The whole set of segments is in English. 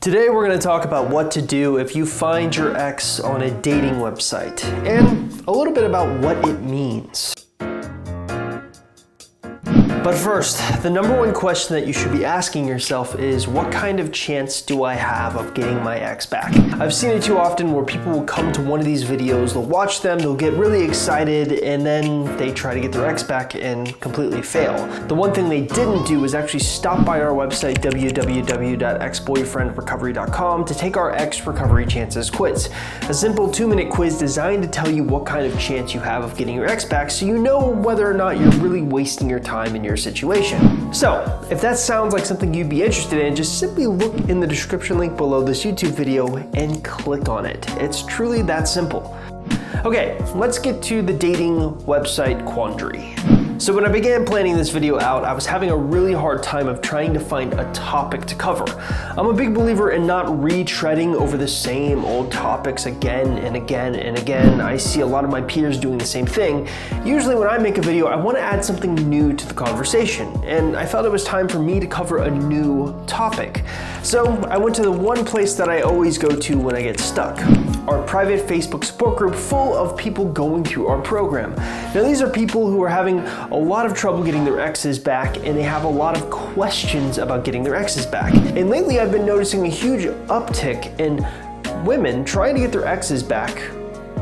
Today we're going to talk about what to do if you find your ex on a dating website, and a little bit about what it means. But first, the number one question that you should be asking yourself is, what kind of chance do I have of getting my ex back? I've seen it too often where people will come to one of these videos, they'll watch them, they'll get really excited, and then they try to get their ex back and completely fail. The one thing they didn't do is actually stop by our website, www.exboyfriendrecovery.com, to take our ex recovery chances quiz. A simple 2-minute quiz designed to tell you what kind of chance you have of getting your ex back, so you know whether or not you're really wasting your time in your situation. So, if that sounds like something you'd be interested in, just simply look in the description link below this YouTube video and click on it. It's truly that simple. Okay, let's get to the dating website quandary. So when I began planning this video out, I was having a really hard time of trying to find a topic to cover. I'm a big believer in not retreading over the same old topics again and again and again. I see a lot of my peers doing the same thing. Usually when I make a video, I want to add something new to the conversation, and I felt it was time for me to cover a new topic. So I went to the one place that I always go to when I get stuck, our private Facebook support group full of people going through our program. Now these are people who are having a lot of trouble getting their exes back, and they have a lot of questions about getting their exes back. And lately I've been noticing a huge uptick in women trying to get their exes back,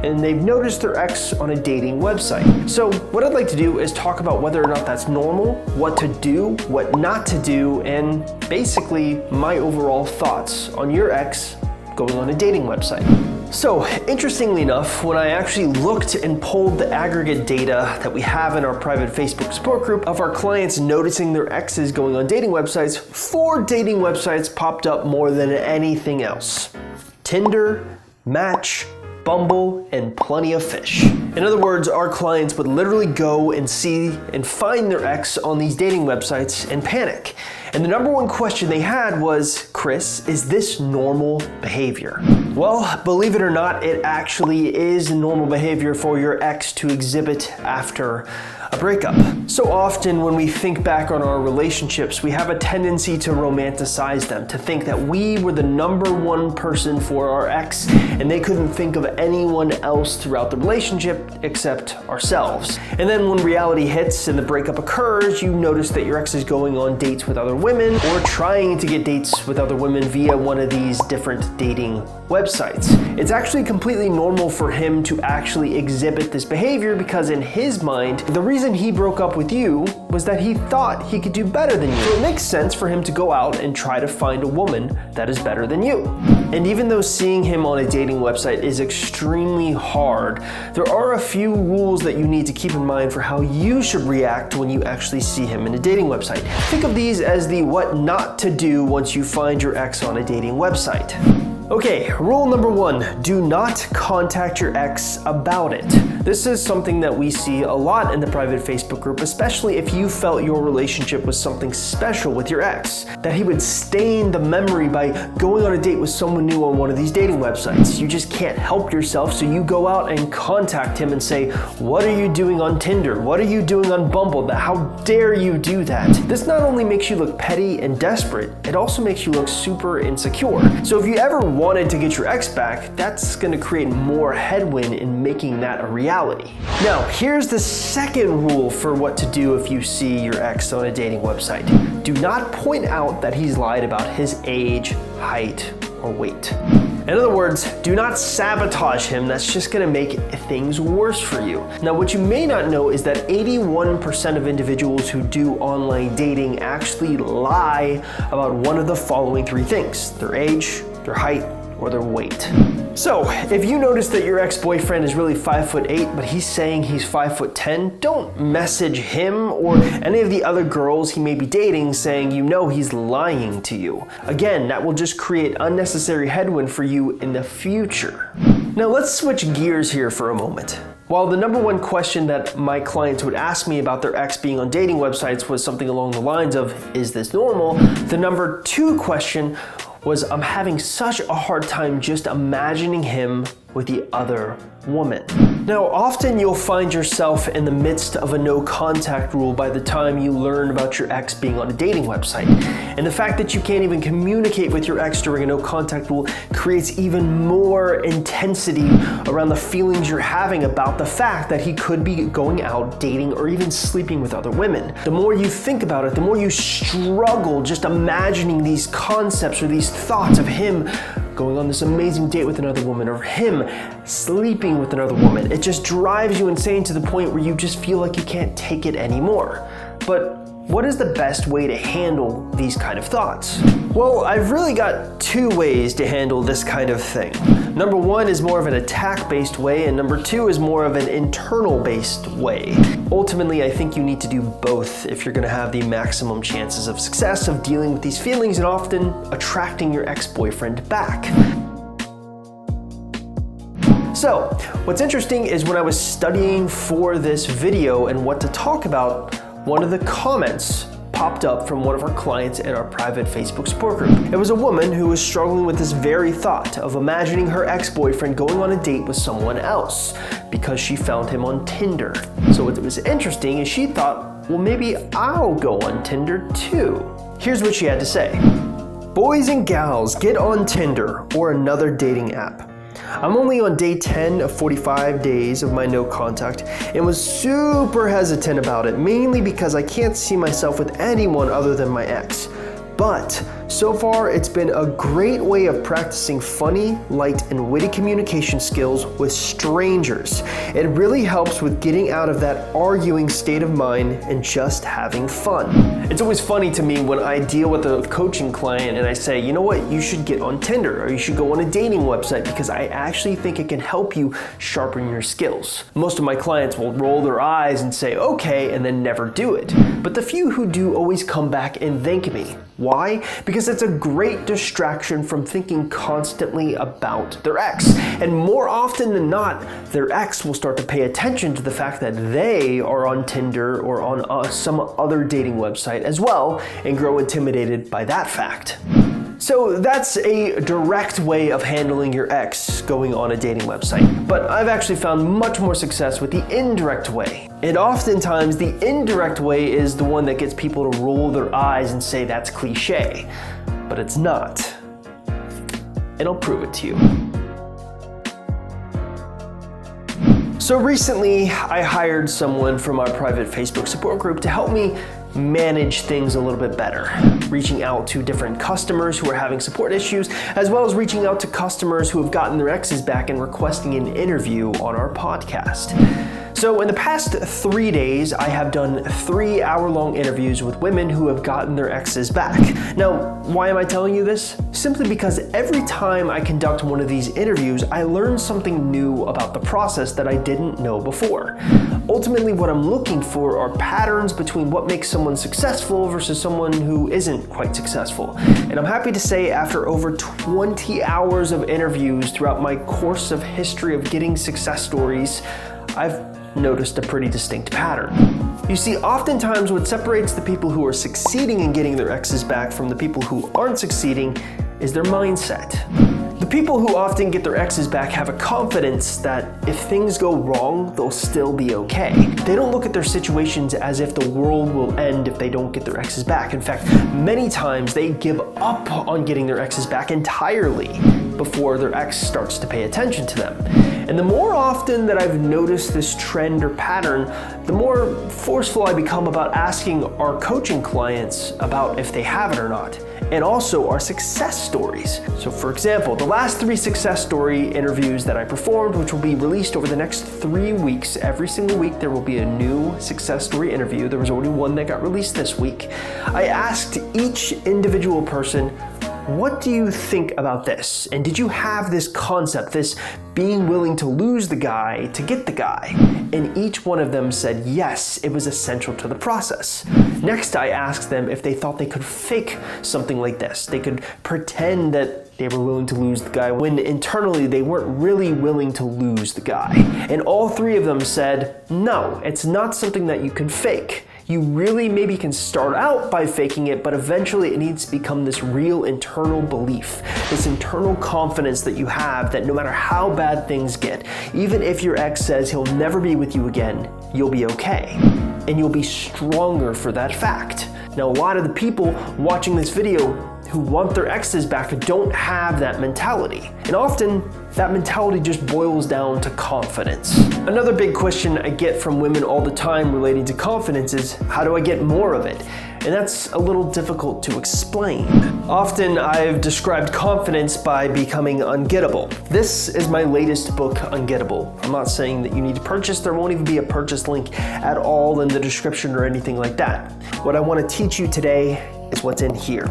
and they've noticed their ex on a dating website. So what I'd like to do is talk about whether or not that's normal, what to do, what not to do, and basically my overall thoughts on your ex going on a dating website. So, interestingly enough, when I actually looked and pulled the aggregate data that we have in our private Facebook support group of our clients noticing their exes going on dating websites, 4 dating websites popped up more than anything else: Tinder, Match, Bumble, and Plenty of Fish. In other words, our clients would literally go and see and find their ex on these dating websites and panic. And the number one question they had was, Chris, is this normal behavior? Well, believe it or not, it actually is normal behavior for your ex to exhibit after a breakup. So often when we think back on our relationships, we have a tendency to romanticize them, to think that we were the number one person for our ex and they couldn't think of anyone else throughout the relationship except ourselves. And then when reality hits and the breakup occurs, you notice that your ex is going on dates with other women or trying to get dates with other women via one of these different dating websites. It's actually completely normal for him to actually exhibit this behavior because in his mind, the reason he broke up with you was that he thought he could do better than you. So it makes sense for him to go out and try to find a woman that is better than you. And even though seeing him on a dating website is extremely hard, there are a few rules that you need to keep in mind for how you should react when you actually see him in a dating website. Think of these as the what not to do once you find your ex on a dating website. Okay, rule number 1, do not contact your ex about it. This is something that we see a lot in the private Facebook group, especially if you felt your relationship was something special with your ex, that he would stain the memory by going on a date with someone new on one of these dating websites. You just can't help yourself, so you go out and contact him and say, what are you doing on Tinder? What are you doing on Bumble? How dare you do that? This not only makes you look petty and desperate, it also makes you look super insecure. So if you ever wanted to get your ex back, that's going to create more headwind in making that a reality. Now, here's the second rule for what to do if you see your ex on a dating website. Do not point out that he's lied about his age, height, or weight. In other words, do not sabotage him. That's just going to make things worse for you. Now, what you may not know is that 81% of individuals who do online dating actually lie about one of the following 3 things: their age, their height, or their weight. So, if you notice that your ex-boyfriend is really 5'8", but he's saying he's 5'10", don't message him or any of the other girls he may be dating saying you know he's lying to you. Again, that will just create unnecessary headwind for you in the future. Now let's switch gears here for a moment. While the number one question that my clients would ask me about their ex being on dating websites was something along the lines of, is this normal? The number 2 question was, I'm having such a hard time just imagining him with the other woman. Now, often you'll find yourself in the midst of a no contact rule by the time you learn about your ex being on a dating website. And the fact that you can't even communicate with your ex during a no contact rule creates even more intensity around the feelings you're having about the fact that he could be going out, dating, or even sleeping with other women. The more you think about it, the more you struggle just imagining these concepts or these thoughts of him going on this amazing date with another woman, or him sleeping with another woman. It just drives you insane to the point where you just feel like you can't take it anymore. But what is the best way to handle these kind of thoughts? Well, I've really got two ways to handle this kind of thing. Number one is more of an attack-based way, and number two is more of an internal-based way. Ultimately, I think you need to do both if you're gonna have the maximum chances of success of dealing with these feelings and often attracting your ex-boyfriend back. So, what's interesting is when I was studying for this video and what to talk about, one of the comments popped up from one of our clients in our private Facebook support group. It was a woman who was struggling with this very thought of imagining her ex-boyfriend going on a date with someone else because she found him on Tinder. So what was interesting is she thought, well, maybe I'll go on Tinder too. Here's what she had to say. Boys and gals, get on Tinder or another dating app. I'm only on day 10 of 45 days of my no contact and was super hesitant about it, mainly because I can't see myself with anyone other than my ex. But so far, it's been a great way of practicing funny, light, and witty communication skills with strangers. It really helps with getting out of that arguing state of mind and just having fun. It's always funny to me when I deal with a coaching client and I say, you know what, you should get on Tinder or you should go on a dating website because I actually think it can help you sharpen your skills. Most of my clients will roll their eyes and say, okay, and then never do it. But the few who do always come back and thank me. Why? Because it's a great distraction from thinking constantly about their ex. And more often than not, their ex will start to pay attention to the fact that they are on Tinder or on some other dating website as well and grow intimidated by that fact. So that's a direct way of handling your ex going on a dating website. But I've actually found much more success with the indirect way. And oftentimes the indirect way is the one that gets people to roll their eyes and say that's cliche. But it's not. And I'll prove it to you. So recently I hired someone from our private Facebook support group to help me manage things a little bit better, reaching out to different customers who are having support issues, as well as reaching out to customers who have gotten their exes back and requesting an interview on our podcast. So in the past 3 days, I have done 3-hour-long interviews with women who have gotten their exes back. Now, why am I telling you this? Simply because every time I conduct one of these interviews, I learn something new about the process that I didn't know before. Ultimately, what I'm looking for are patterns between what makes someone successful versus someone who isn't quite successful. And I'm happy to say after over 20 hours of interviews throughout my course of history of getting success stories, I've noticed a pretty distinct pattern. You see, oftentimes what separates the people who are succeeding in getting their exes back from the people who aren't succeeding is their mindset. The people who often get their exes back have a confidence that if things go wrong, they'll still be okay. They don't look at their situations as if the world will end if they don't get their exes back. In fact, many times they give up on getting their exes back entirely before their ex starts to pay attention to them. And the more often that I've noticed this trend or pattern, the more forceful I become about asking our coaching clients about if they have it or not, and also our success stories. So for example, the last 3 success story interviews that I performed, which will be released over the next 3 weeks, every single week there will be a new success story interview. There was already one that got released this week. I asked each individual person, what do you think about this? And did you have this concept, this being willing to lose the guy to get the guy? And each one of them said yes, it was essential to the process. Next, I asked them if they thought they could fake something like this. They could pretend that they were willing to lose the guy when internally they weren't really willing to lose the guy. And all 3 of them said, no, it's not something that you can fake. You really maybe can start out by faking it, but eventually it needs to become this real internal belief, this internal confidence that you have that no matter how bad things get, even if your ex says he'll never be with you again, you'll be okay. and you'll be stronger for that fact. Now, a lot of the people watching this video who want their exes back don't have that mentality. And often, that mentality just boils down to confidence. Another big question I get from women all the time relating to confidence is, how do I get more of it? And that's a little difficult to explain. Often I've described confidence by becoming ungettable. This is my latest book, Ungettable. I'm not saying that you need to purchase. There won't even be a purchase link at all in the description or anything like that. What I want to teach you today is what's in here.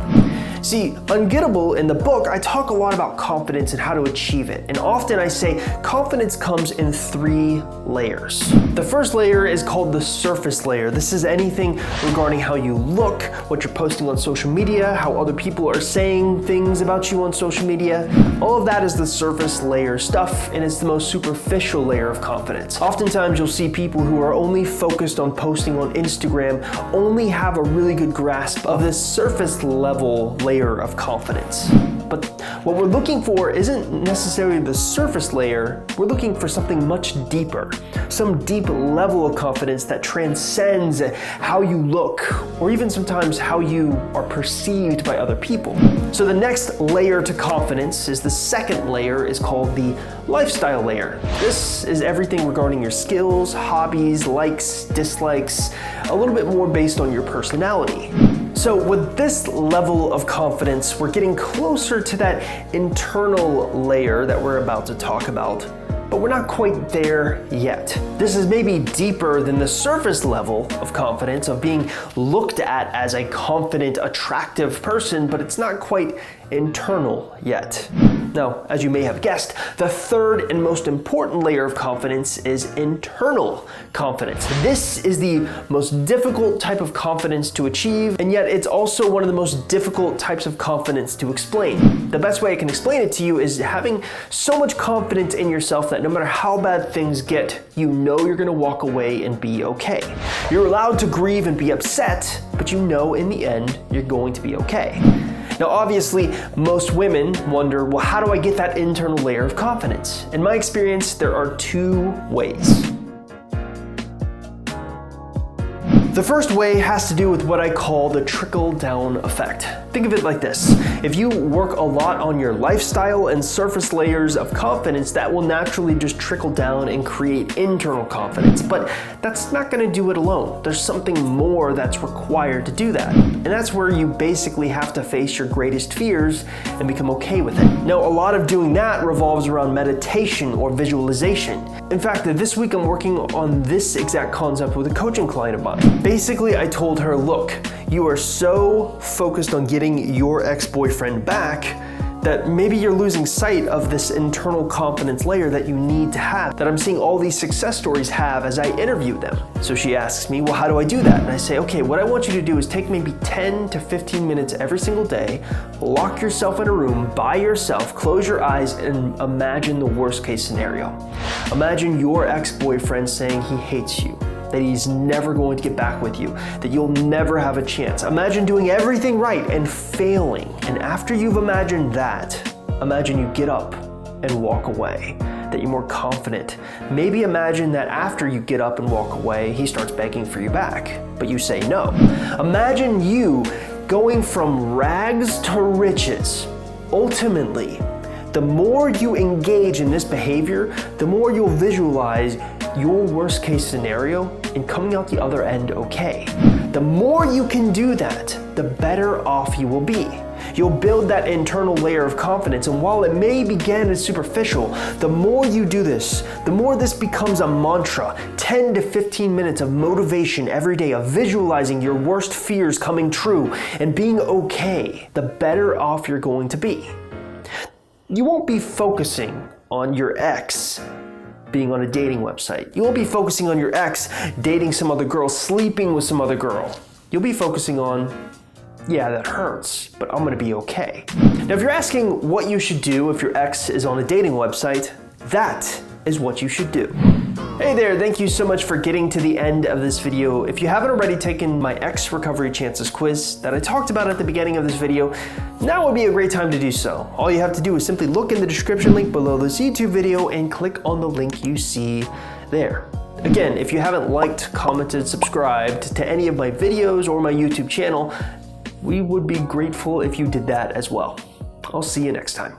See, Ungettable in the book, I talk a lot about confidence and how to achieve it. And often I say confidence comes in 3 layers. The first layer is called the surface layer. This is anything regarding how you look, what you're posting on social media, how other people are saying things about you on social media. All of that is the surface layer stuff, and it's the most superficial layer of confidence. Oftentimes you'll see people who are only focused on posting on Instagram only have a really good grasp of this surface level layer of confidence. But what we're looking for isn't necessarily the surface layer, we're looking for something much deeper, some deep level of confidence that transcends how you look, or even sometimes how you are perceived by other people. So the next layer to confidence is the second layer, is called the lifestyle layer. This is everything regarding your skills, hobbies, likes, dislikes, a little bit more based on your personality. So with this level of confidence, we're getting closer to that internal layer that we're about to talk about, but we're not quite there yet. This is maybe deeper than the surface level of confidence, of being looked at as a confident, attractive person, but it's not quite internal yet. Now, as you may have guessed, the third and most important layer of confidence is internal confidence. This is the most difficult type of confidence to achieve, and yet it's also one of the most difficult types of confidence to explain. The best way I can explain it to you is having so much confidence in yourself that no matter how bad things get, you know you're gonna walk away and be okay. You're allowed to grieve and be upset, but you know in the end, you're going to be okay. Now, obviously, most women wonder, well, how do I get that internal layer of confidence? In my experience, there are 2 ways. The first way has to do with what I call the trickle-down effect. Think of it like this. If you work a lot on your lifestyle and surface layers of confidence, that will naturally just trickle down and create internal confidence. But that's not going to do it alone. There's something more that's required to do that. And that's where you basically have to face your greatest fears and become okay with it. Now, a lot of doing that revolves around meditation or visualization. In fact, this week I'm working on this exact concept with a coaching client of mine. Basically, I told her, look, you are so focused on getting your ex-boyfriend back that maybe you're losing sight of this internal confidence layer that you need to have, that I'm seeing all these success stories have as I interview them. So she asks me, well, how do I do that? And I say, okay, what I want you to do is take maybe 10 to 15 minutes every single day, lock yourself in a room by yourself, close your eyes, and imagine the worst case scenario. Imagine your ex-boyfriend saying he hates you, that he's never going to get back with you, that you'll never have a chance. Imagine doing everything right and failing. And after you've imagined that, imagine you get up and walk away, that you're more confident. Maybe imagine that after you get up and walk away, he starts begging for you back, but you say no. Imagine you going from rags to riches. Ultimately, the more you engage in this behavior, the more you'll visualize your worst case scenario and coming out the other end okay. The more you can do that, the better off you will be. You'll build that internal layer of confidence, and while it may begin as superficial, the more you do this, the more this becomes a mantra. 10 to 15 minutes of motivation every day, of visualizing your worst fears coming true and being okay, the better off you're going to be. You won't be focusing on your ex being on a dating website. You won't be focusing on your ex dating some other girl, sleeping with some other girl. You'll be focusing on, yeah, that hurts, but I'm gonna be okay. Now, if you're asking what you should do if your ex is on a dating website, that is what you should do. Hey there, thank you so much for getting to the end of this video. If you haven't already taken my Ex Recovery Chances quiz that I talked about at the beginning of this video, now would be a great time to do so. All you have to do is simply look in the description link below this YouTube video and click on the link you see there. Again, if you haven't liked, commented, subscribed to any of my videos or my YouTube channel, we would be grateful if you did that as well. I'll see you next time.